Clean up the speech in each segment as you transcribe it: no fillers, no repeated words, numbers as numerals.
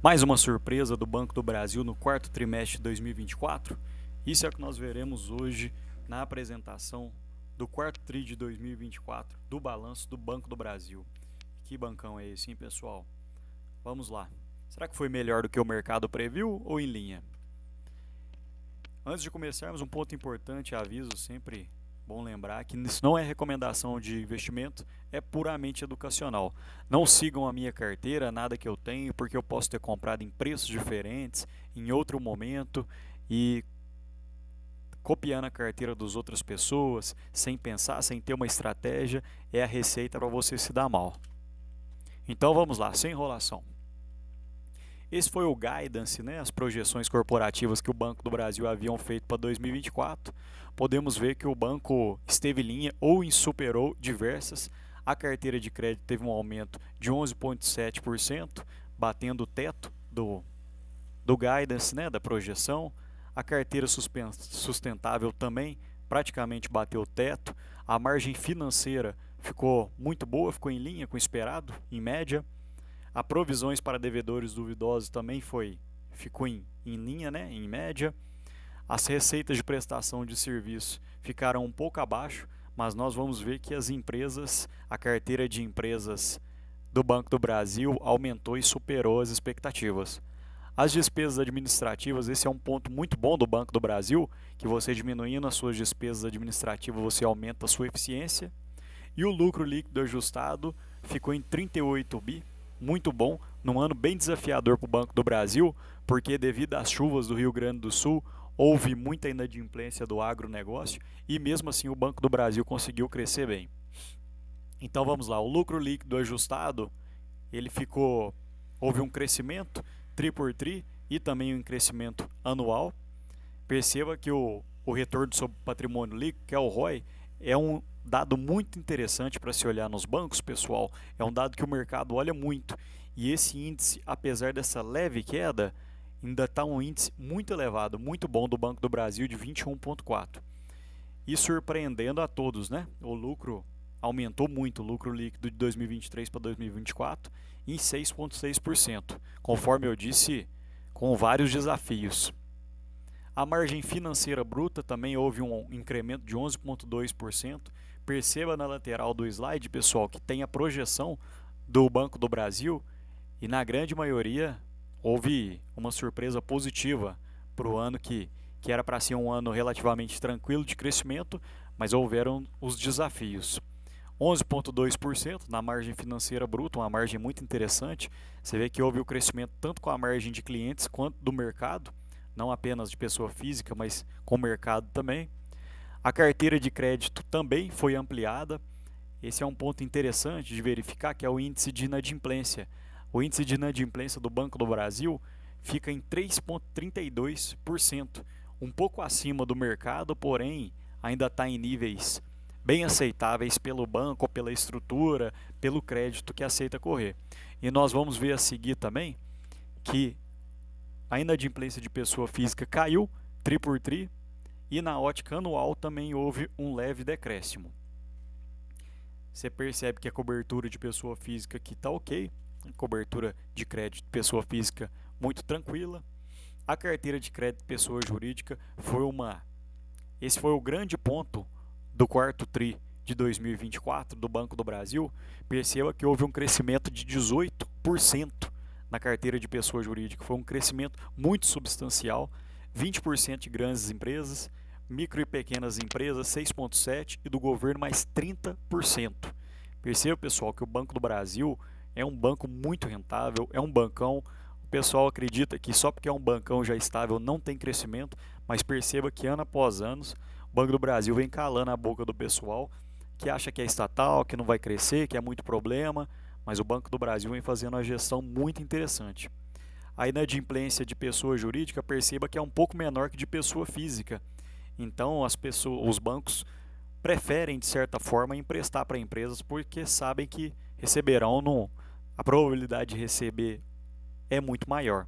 Mais uma surpresa do Banco do Brasil no quarto trimestre de 2024? Isso é o que nós veremos hoje na apresentação do quarto TRI de 2024 do balanço do Banco do Brasil. Que bancão é esse, hein, pessoal? Vamos lá. Será que foi melhor do que o mercado previu ou em linha? Antes de começarmos, um ponto importante, aviso sempre bom lembrar que isso não é recomendação de investimento, é puramente educacional. Não sigam a minha carteira, nada que eu tenho, porque eu posso ter comprado em preços diferentes, em outro momento, e copiando a carteira das outras pessoas, sem pensar, sem ter uma estratégia, é a receita para você se dar mal. Então vamos lá, sem enrolação. Esse foi o guidance, né, as projeções corporativas que o Banco do Brasil haviam feito para 2024. Podemos ver que o banco esteve em linha ou superou diversas. A carteira de crédito teve um aumento de 11,7%, batendo o teto do guidance, né, da projeção. A carteira sustentável também praticamente bateu o teto. A margem financeira ficou muito boa, ficou em linha com o esperado, em média. A provisões para devedores duvidosos também ficou em linha, né, em média. As receitas de prestação de serviço ficaram um pouco abaixo, mas nós vamos ver que a carteira de empresas do Banco do Brasil aumentou e superou as expectativas. As despesas administrativas, esse é um ponto muito bom do Banco do Brasil, que você diminuindo as suas despesas administrativas, você aumenta a sua eficiência. E o lucro líquido ajustado ficou em 38 bi, muito bom, num ano bem desafiador para o Banco do Brasil, porque devido às chuvas do Rio Grande do Sul, houve muita inadimplência do agronegócio e mesmo assim o Banco do Brasil conseguiu crescer bem. Então vamos lá, o lucro líquido ajustado, houve um crescimento tri por tri e também um crescimento anual. Perceba que o retorno sobre patrimônio líquido, que é o ROI, é um dado muito interessante para se olhar nos bancos, pessoal. É um dado que o mercado olha muito. E esse índice, apesar dessa leve queda, ainda está um índice muito elevado, muito bom do Banco do Brasil de 21,4. E surpreendendo a todos, né? O lucro aumentou muito, o lucro líquido de 2023 para 2024 em 6,6%, conforme eu disse, com vários desafios. A margem financeira bruta também houve um incremento de 11,2%. Perceba na lateral do slide, pessoal, que tem a projeção do Banco do Brasil e na grande maioria houve uma surpresa positiva para o ano que era para ser um ano relativamente tranquilo de crescimento, mas houveram os desafios. 11,2% na margem financeira bruta, uma margem muito interessante. Você vê que houve o crescimento tanto com a margem de clientes quanto do mercado, não apenas de pessoa física, mas com o mercado também. A carteira de crédito também foi ampliada. Esse é um ponto interessante de verificar, que é o índice de inadimplência. O índice de inadimplência do Banco do Brasil fica em 3,32%, um pouco acima do mercado, porém ainda está em níveis bem aceitáveis pelo banco, pela estrutura, pelo crédito que aceita correr. E nós vamos ver a seguir também que a inadimplência de pessoa física caiu tri por tri e na ótica anual também houve um leve decréscimo. Você percebe que a cobertura de pessoa física aqui está ok, a cobertura de crédito de pessoa física muito tranquila. A carteira de crédito de pessoa jurídica esse foi o grande ponto do quarto TRI de 2024 do Banco do Brasil. Perceba que houve um crescimento de 18% na carteira de pessoa jurídica. Foi um crescimento muito substancial, 20% de grandes empresas, micro e pequenas empresas 6,7% e do governo mais 30%. Perceba, pessoal, que o Banco do Brasil é um banco muito rentável, é um bancão. O pessoal acredita que só porque é um bancão já estável não tem crescimento, mas perceba que ano após ano o Banco do Brasil vem calando a boca do pessoal que acha que é estatal, que não vai crescer, que é muito problema, mas o Banco do Brasil vem fazendo uma gestão muito interessante. A inadimplência de pessoa jurídica, perceba que é um pouco menor que de pessoa física. Então, os bancos preferem, de certa forma, emprestar para empresas porque sabem que receberão, a probabilidade de receber é muito maior.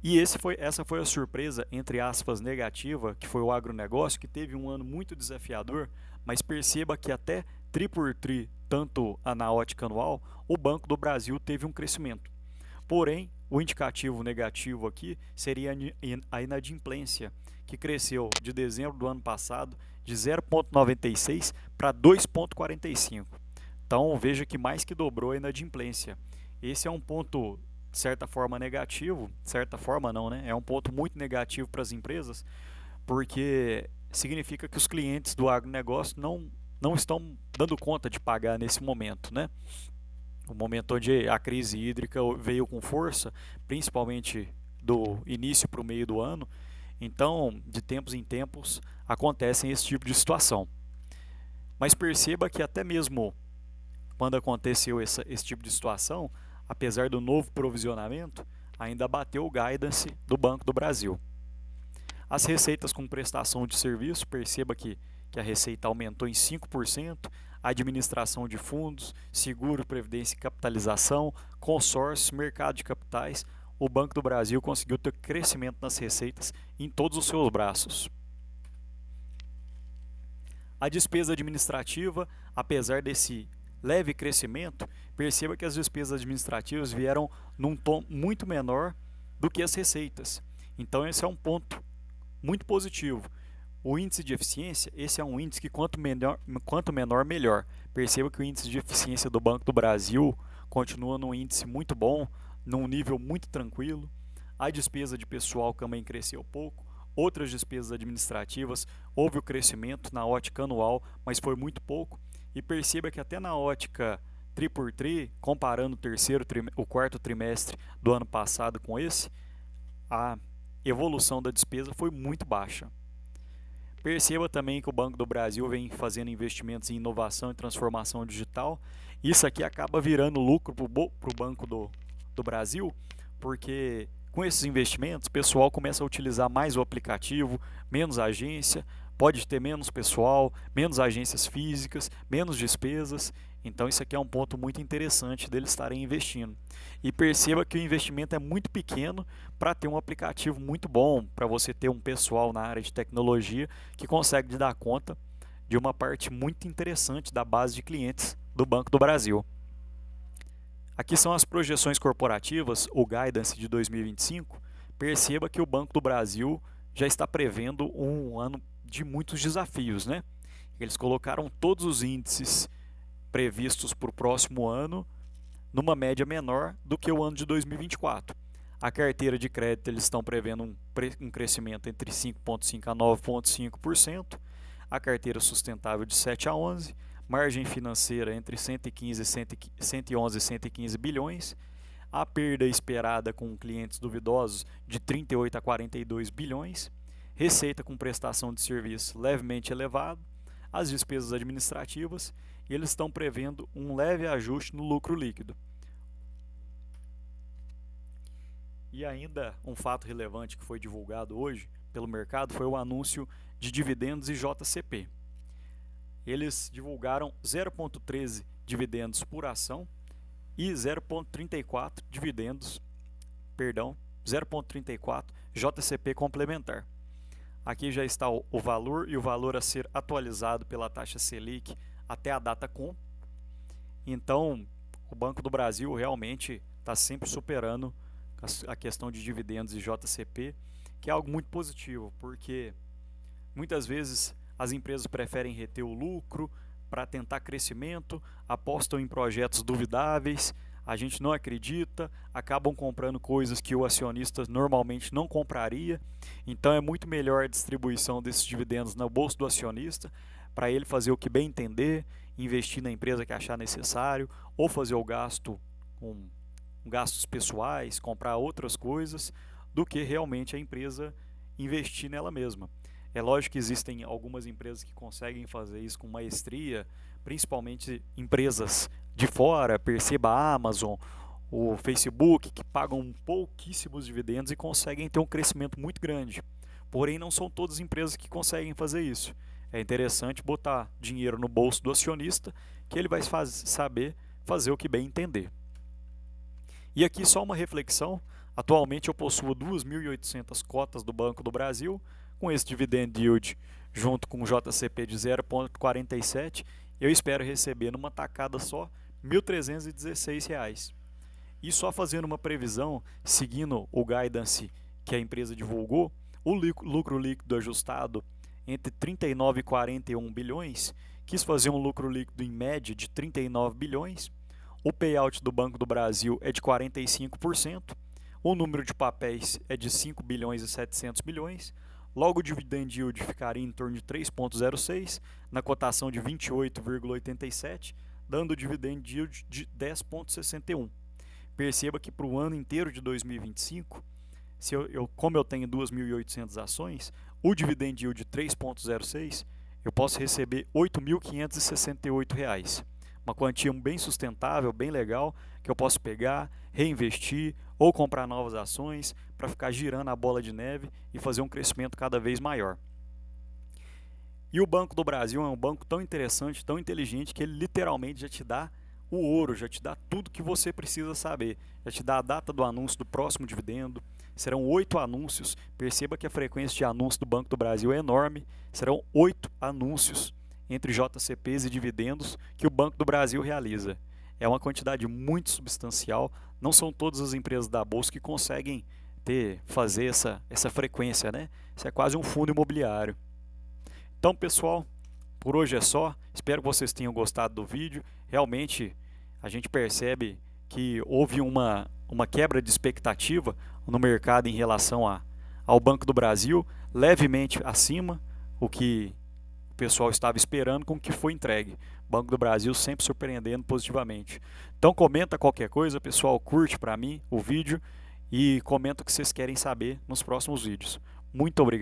E essa foi a surpresa, entre aspas, negativa, que foi o agronegócio, que teve um ano muito desafiador, mas perceba que até tri por tri, tanto na ótica anual, o Banco do Brasil teve um crescimento. Porém, o indicativo negativo aqui seria a inadimplência, que cresceu de dezembro do ano passado de 0,96 para 2,45. Então, veja que mais que dobrou a inadimplência. Esse é um ponto, de certa forma, negativo. De certa forma, não, né? É um ponto muito negativo para as empresas, porque significa que os clientes do agronegócio não estão dando conta de pagar nesse momento, né? O momento onde a crise hídrica veio com força, principalmente do início para o meio do ano. Então, de tempos em tempos, acontecem esse tipo de situação. Mas perceba que até mesmo quando aconteceu esse tipo de situação, apesar do novo provisionamento, ainda bateu o guidance do Banco do Brasil. As receitas com prestação de serviço, perceba que a receita aumentou em 5%, administração de fundos, seguro, previdência e capitalização, consórcios, mercado de capitais, o Banco do Brasil conseguiu ter crescimento nas receitas em todos os seus braços. A despesa administrativa, apesar desse leve crescimento, perceba que as despesas administrativas vieram num tom muito menor do que as receitas. Então esse é um ponto muito positivo. O índice de eficiência, esse é um índice que quanto menor, melhor. Perceba que o índice de eficiência do Banco do Brasil continua num índice muito bom, num nível muito tranquilo. A despesa de pessoal também cresceu pouco. Outras despesas administrativas, houve o crescimento na ótica anual, mas foi muito pouco. E perceba que até na ótica tri por tri, comparando o quarto trimestre do ano passado com esse, a evolução da despesa foi muito baixa. Perceba também que o Banco do Brasil vem fazendo investimentos em inovação e transformação digital. Isso aqui acaba virando lucro para o Banco do Brasil, porque com esses investimentos o pessoal começa a utilizar mais o aplicativo, menos agência, pode ter menos pessoal, menos agências físicas, menos despesas. Então isso aqui é um ponto muito interessante deles estarem investindo. E perceba que o investimento é muito pequeno para ter um aplicativo muito bom, para você ter um pessoal na área de tecnologia que consegue dar conta de uma parte muito interessante da base de clientes do Banco do Brasil. Aqui são as projeções corporativas, o guidance de 2025. Perceba que o Banco do Brasil já está prevendo um ano de muitos desafios, né? Eles colocaram todos os índices previstos para o próximo ano numa média menor do que o ano de 2024. A carteira de crédito eles estão prevendo um crescimento entre 5,5% a 9,5%, a carteira sustentável de 7 a 11%, margem financeira entre 111 e 115 bilhões, a perda esperada com clientes duvidosos de 38 a 42 bilhões, receita com prestação de serviço levemente elevado, as despesas administrativas, e eles estão prevendo um leve ajuste no lucro líquido. E ainda um fato relevante que foi divulgado hoje pelo mercado foi o anúncio de dividendos e JCP. Eles divulgaram 0,13 dividendos por ação e 0,34 JCP complementar. Aqui já está o valor e o valor a ser atualizado pela taxa Selic até a data com. Então, o Banco do Brasil realmente está sempre superando a questão de dividendos e JCP, que é algo muito positivo, porque muitas vezes as empresas preferem reter o lucro para tentar crescimento, apostam em projetos duvidáveis, a gente não acredita, acabam comprando coisas que o acionista normalmente não compraria. Então é muito melhor a distribuição desses dividendos no bolso do acionista, para ele fazer o que bem entender, investir na empresa que achar necessário, ou fazer o gasto com gastos pessoais, comprar outras coisas, do que realmente a empresa investir nela mesma. É lógico que existem algumas empresas que conseguem fazer isso com maestria, principalmente empresas de fora, perceba a Amazon, o Facebook, que pagam pouquíssimos dividendos e conseguem ter um crescimento muito grande. Porém, não são todas as empresas que conseguem fazer isso. É interessante botar dinheiro no bolso do acionista, que ele vai saber fazer o que bem entender. E aqui só uma reflexão, atualmente eu possuo 2.800 cotas do Banco do Brasil, com esse dividend yield junto com o JCP de 0,47, eu espero receber numa tacada só R$ 1.316. E só fazendo uma previsão, seguindo o guidance que a empresa divulgou, o lucro líquido ajustado entre 39 e 41 bilhões, quis fazer um lucro líquido em média de 39 bilhões, o payout do Banco do Brasil é de 45%, o número de papéis é de 5 bilhões e 700 milhões, logo o dividend yield ficaria em torno de 3,06, na cotação de 28,87, dando o dividend yield de 10,61. Perceba que para o ano inteiro de 2025, como eu tenho 2.800 ações, o dividend yield de 3,06, eu posso receber R$ 8.568. Uma quantia bem sustentável, bem legal, que eu posso pegar, reinvestir ou comprar novas ações para ficar girando a bola de neve e fazer um crescimento cada vez maior. E o Banco do Brasil é um banco tão interessante, tão inteligente, que ele literalmente já te dá o ouro, já te dá tudo que você precisa saber. Já te dá a data do anúncio do próximo dividendo. Serão 8 anúncios. Perceba que a frequência de anúncio do Banco do Brasil é enorme. Serão 8 anúncios entre JCPs e dividendos que o Banco do Brasil realiza. É uma quantidade muito substancial. Não são todas as empresas da Bolsa que conseguem fazer essa frequência, né? Isso é quase um fundo imobiliário. Então, pessoal, por hoje é só. Espero que vocês tenham gostado do vídeo. Realmente, a gente percebe que houve uma quebra de expectativa no mercado em relação ao Banco do Brasil, levemente acima o que o pessoal estava esperando com o que foi entregue. Banco do Brasil sempre surpreendendo positivamente. Então, comenta qualquer coisa, pessoal, curte para mim o vídeo e comenta o que vocês querem saber nos próximos vídeos. Muito obrigado.